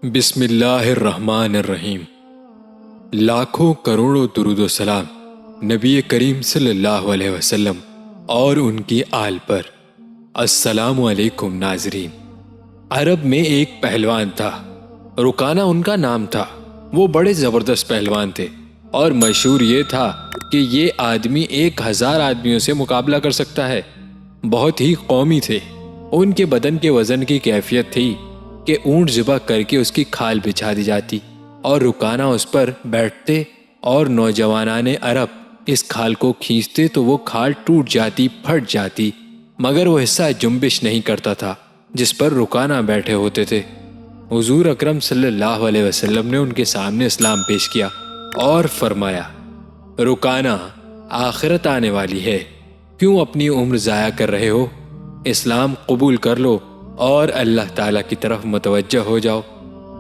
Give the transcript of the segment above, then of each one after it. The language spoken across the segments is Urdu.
بسم اللہ الرحمن الرحیم۔ لاکھوں کروڑوں درود و سلام نبی کریم صلی اللہ علیہ وسلم اور ان کی آل پر۔ السلام علیکم ناظرین۔ عرب میں ایک پہلوان تھا، رکانہ ان کا نام تھا۔ وہ بڑے زبردست پہلوان تھے اور مشہور یہ تھا کہ یہ آدمی 1000 آدمیوں سے مقابلہ کر سکتا ہے۔ بہت ہی قومی تھے۔ ان کے بدن کے وزن کی کیفیت تھی کہ اونٹ ذبح کر کے اس کی کھال بچھا دی جاتی اور رکانہ اس پر بیٹھتے اور نوجوانان عرب اس کھال کو کھینچتے تو وہ کھال ٹوٹ جاتی، پھٹ جاتی، مگر وہ حصہ جنبش نہیں کرتا تھا جس پر رکانہ بیٹھے ہوتے تھے۔ حضور اکرم صلی اللہ علیہ وسلم نے ان کے سامنے اسلام پیش کیا اور فرمایا، رکانہ، آخرت آنے والی ہے، کیوں اپنی عمر ضائع کر رہے ہو؟ اسلام قبول کر لو اور اللہ تعالیٰ کی طرف متوجہ ہو جاؤ۔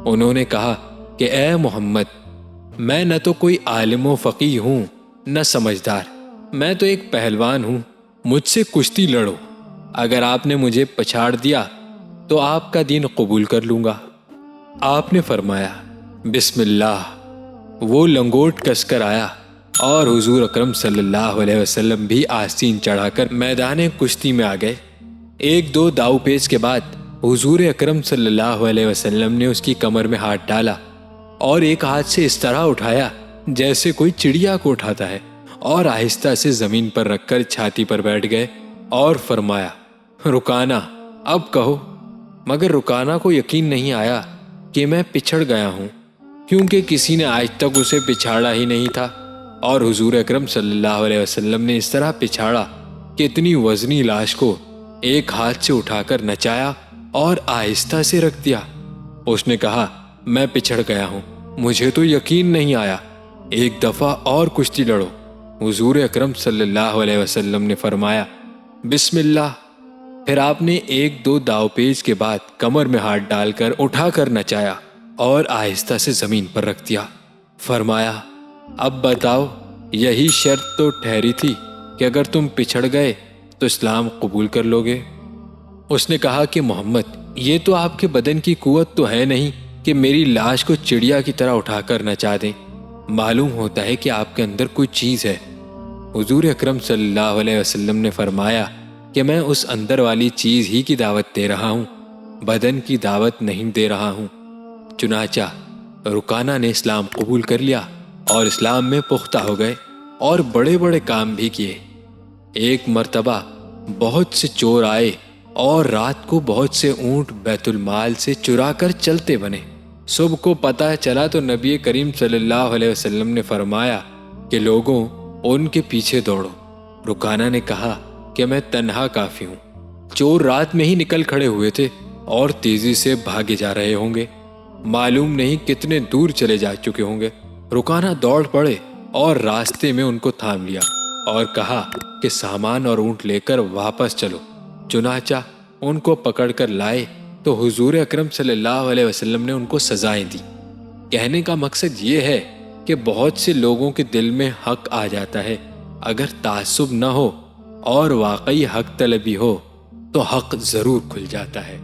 انہوں نے کہا کہ اے محمد، میں نہ تو کوئی عالم و فقیہ ہوں نہ سمجھدار، میں تو ایک پہلوان ہوں، مجھ سے کشتی لڑو، اگر آپ نے مجھے پچھاڑ دیا تو آپ کا دین قبول کر لوں گا۔ آپ نے فرمایا بسم اللہ۔ وہ لنگوٹ کس کر آیا اور حضور اکرم صلی اللہ علیہ وسلم بھی آستین چڑھا کر میدان کشتی میں آ گئے۔ ایک دو داؤ پیچ کے بعد حضور اکرم صلی اللہ علیہ وسلم نے اس کی کمر میں ہاتھ ڈالا اور ایک ہاتھ سے اس طرح اٹھایا جیسے کوئی چڑیا کو اٹھاتا ہے، اور آہستہ سے زمین پر رکھ کر چھاتی پر بیٹھ گئے اور فرمایا، رکانہ، اب کہو۔ مگر رکانہ کو یقین نہیں آیا کہ میں پچھڑ گیا ہوں، کیونکہ کسی نے آج تک اسے پچھاڑا ہی نہیں تھا، اور حضور اکرم صلی اللہ علیہ وسلم نے اس طرح پچھاڑا کہ اتنی وزنی لاش کو ایک ہاتھ سے اٹھا کر نچایا اور آہستہ سے رکھ دیا۔ اس نے کہا، میں پچھڑ گیا ہوں، مجھے تو یقین نہیں آیا، ایک دفعہ اور کشتی لڑو۔ حضور اکرم صلی اللہ علیہ وسلم نے فرمایا بسم اللہ۔ پھر آپ نے ایک دو داؤ پیچ کے بعد کمر میں ہاتھ ڈال کر اٹھا کر نچایا اور آہستہ سے زمین پر رکھ دیا۔ فرمایا، اب بتاؤ، یہی شرط تو ٹھہری تھی کہ اگر تم پچھڑ گئے تو اسلام قبول کر لو گے۔ اس نے کہا کہ محمد، یہ تو آپ کے بدن کی قوت تو ہے نہیں کہ میری لاش کو چڑیا کی طرح اٹھا کر نچا دیں، معلوم ہوتا ہے کہ آپ کے اندر کوئی چیز ہے۔ حضور اکرم صلی اللہ علیہ وسلم نے فرمایا کہ میں اس اندر والی چیز ہی کی دعوت دے رہا ہوں، بدن کی دعوت نہیں دے رہا ہوں۔ چنانچہ رکانہ نے اسلام قبول کر لیا اور اسلام میں پختہ ہو گئے اور بڑے بڑے کام بھی کیے۔ ایک مرتبہ بہت سے چور آئے اور رات کو بہت سے اونٹ بیت المال سے چرا کر چلتے بنے۔ صبح کو پتہ چلا تو نبی کریم صلی اللہ علیہ وسلم نے فرمایا کہ لوگوں، ان کے پیچھے دوڑو۔ رکانہ نے کہا کہ میں تنہا کافی ہوں، چور رات میں ہی نکل کھڑے ہوئے تھے اور تیزی سے بھاگے جا رہے ہوں گے، معلوم نہیں کتنے دور چلے جا چکے ہوں گے۔ رکانہ دوڑ پڑے اور راستے میں ان کو تھام لیا اور کہا کہ سامان اور اونٹ لے کر واپس چلو۔ چنانچہ ان کو پکڑ کر لائے تو حضور اکرم صلی اللہ علیہ وسلم نے ان کو سزائیں دی۔ کہنے کا مقصد یہ ہے کہ بہت سے لوگوں کے دل میں حق آ جاتا ہے، اگر تعصب نہ ہو اور واقعی حق طلبی ہو تو حق ضرور کھل جاتا ہے۔